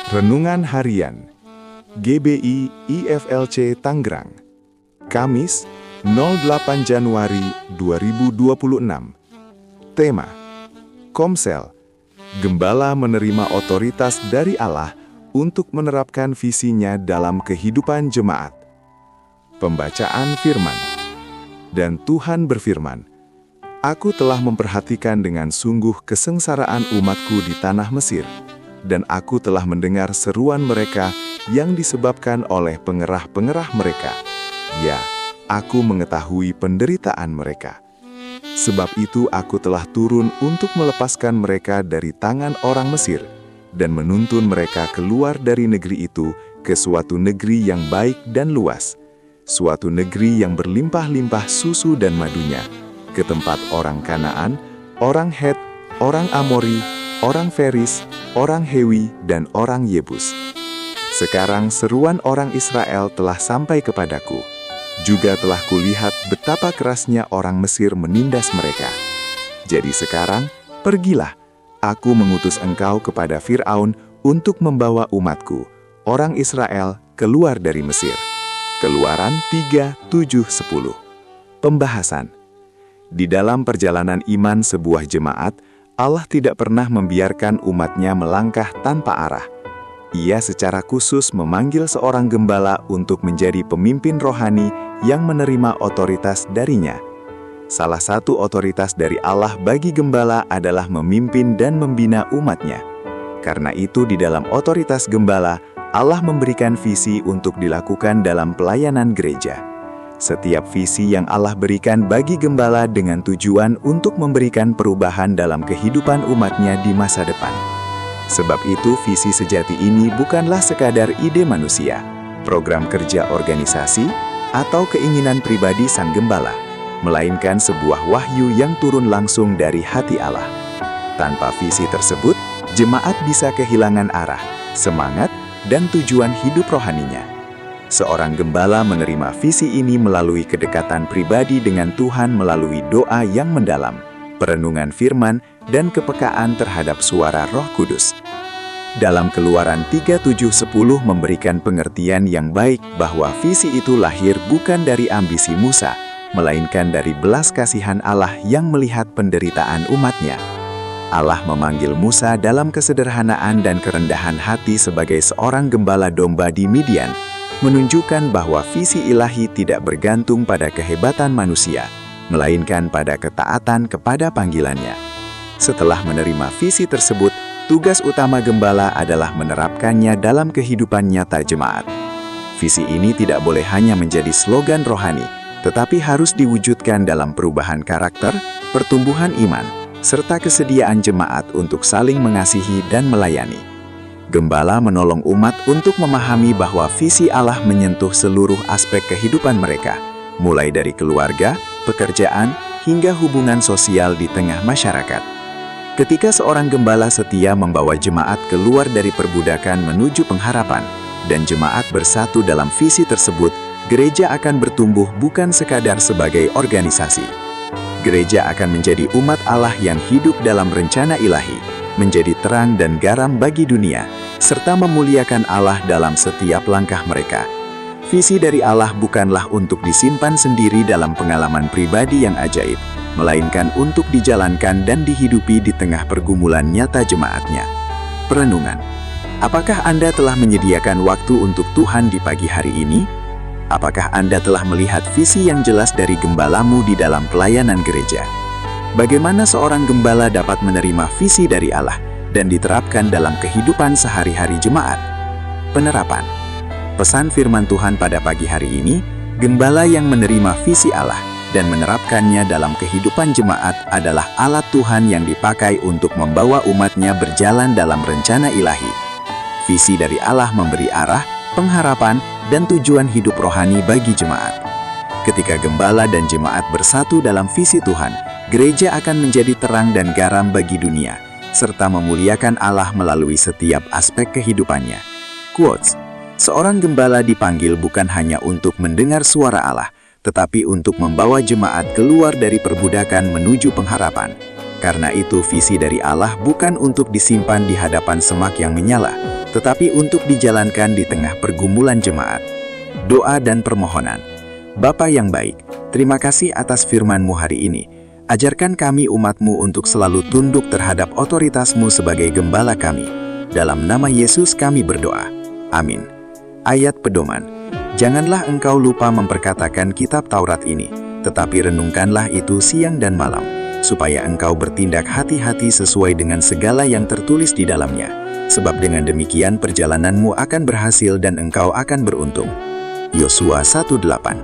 Renungan Harian GBI IFLC Tangerang, Kamis 08 Januari 2026. Tema: Komsel, Gembala menerima otoritas dari Allah untuk menerapkan visinya dalam kehidupan jemaat. Pembacaan firman. Dan Tuhan berfirman, "Aku telah memperhatikan dengan sungguh kesengsaraan umatku di tanah Mesir, dan aku telah mendengar seruan mereka yang disebabkan oleh pengerah-pengerah mereka. Ya, aku mengetahui penderitaan mereka. Sebab itu aku telah turun untuk melepaskan mereka dari tangan orang Mesir, dan menuntun mereka keluar dari negeri itu ke suatu negeri yang baik dan luas, suatu negeri yang berlimpah-limpah susu dan madunya, ke tempat orang Kanaan, orang Het, orang Amori, orang Feris, orang Hewi, dan orang Yebus. Sekarang seruan orang Israel telah sampai kepadaku. Juga telah kulihat betapa kerasnya orang Mesir menindas mereka. Jadi sekarang, pergilah, aku mengutus engkau kepada Fir'aun untuk membawa umatku, orang Israel, keluar dari Mesir." Keluaran 3:7-10. Pembahasan. Di dalam perjalanan iman sebuah jemaat, Allah tidak pernah membiarkan umatnya melangkah tanpa arah. Ia secara khusus memanggil seorang gembala untuk menjadi pemimpin rohani yang menerima otoritas darinya. Salah satu otoritas dari Allah bagi gembala adalah memimpin dan membina umatnya. Karena itu di dalam otoritas gembala, Allah memberikan visi untuk dilakukan dalam pelayanan gereja. Setiap visi yang Allah berikan bagi gembala dengan tujuan untuk memberikan perubahan dalam kehidupan umatnya di masa depan. Sebab itu visi sejati ini bukanlah sekadar ide manusia, program kerja organisasi, atau keinginan pribadi sang gembala, melainkan sebuah wahyu yang turun langsung dari hati Allah. Tanpa visi tersebut, jemaat bisa kehilangan arah, semangat, dan tujuan hidup rohaninya. Seorang gembala menerima visi ini melalui kedekatan pribadi dengan Tuhan melalui doa yang mendalam, perenungan firman, dan kepekaan terhadap suara Roh Kudus. Dalam Keluaran 3:7-10 memberikan pengertian yang baik bahwa visi itu lahir bukan dari ambisi Musa, melainkan dari belas kasihan Allah yang melihat penderitaan umatnya. Allah memanggil Musa dalam kesederhanaan dan kerendahan hati sebagai seorang gembala domba di Midian, menunjukkan bahwa visi ilahi tidak bergantung pada kehebatan manusia, melainkan pada ketaatan kepada panggilannya. Setelah menerima visi tersebut, tugas utama gembala adalah menerapkannya dalam kehidupan nyata jemaat. Visi ini tidak boleh hanya menjadi slogan rohani, tetapi harus diwujudkan dalam perubahan karakter, pertumbuhan iman, serta kesediaan jemaat untuk saling mengasihi dan melayani. Gembala menolong umat untuk memahami bahwa visi Allah menyentuh seluruh aspek kehidupan mereka, mulai dari keluarga, pekerjaan, hingga hubungan sosial di tengah masyarakat. Ketika seorang gembala setia membawa jemaat keluar dari perbudakan menuju pengharapan, dan jemaat bersatu dalam visi tersebut, gereja akan bertumbuh bukan sekadar sebagai organisasi. Gereja akan menjadi umat Allah yang hidup dalam rencana ilahi, menjadi terang dan garam bagi dunia, serta memuliakan Allah dalam setiap langkah mereka. Visi dari Allah bukanlah untuk disimpan sendiri dalam pengalaman pribadi yang ajaib, melainkan untuk dijalankan dan dihidupi di tengah pergumulan nyata jemaatnya. Perenungan. Apakah Anda telah menyediakan waktu untuk Tuhan di pagi hari ini? Apakah Anda telah melihat visi yang jelas dari gembalamu di dalam pelayanan gereja? Bagaimana seorang gembala dapat menerima visi dari Allah dan diterapkan dalam kehidupan sehari-hari jemaat? Penerapan. Pesan firman Tuhan pada pagi hari ini, gembala yang menerima visi Allah dan menerapkannya dalam kehidupan jemaat adalah alat Tuhan yang dipakai untuk membawa umatnya berjalan dalam rencana ilahi. Visi dari Allah memberi arah, pengharapan, dan tujuan hidup rohani bagi jemaat. Ketika gembala dan jemaat bersatu dalam visi Tuhan, gereja akan menjadi terang dan garam bagi dunia, serta memuliakan Allah melalui setiap aspek kehidupannya. Quotes. Seorang gembala dipanggil bukan hanya untuk mendengar suara Allah, tetapi untuk membawa jemaat keluar dari perbudakan menuju pengharapan. Karena itu visi dari Allah bukan untuk disimpan di hadapan semak yang menyala, tetapi untuk dijalankan di tengah pergumulan jemaat. Doa dan permohonan. Bapa yang baik, terima kasih atas firman-Mu hari ini. Ajarkan kami umat-Mu untuk selalu tunduk terhadap otoritas-Mu sebagai gembala kami. Dalam nama Yesus kami berdoa. Amin. Ayat pedoman. Janganlah engkau lupa memperkatakan kitab Taurat ini, tetapi renungkanlah itu siang dan malam, supaya engkau bertindak hati-hati sesuai dengan segala yang tertulis di dalamnya. Sebab dengan demikian perjalananmu akan berhasil dan engkau akan beruntung. Yosua 1:8.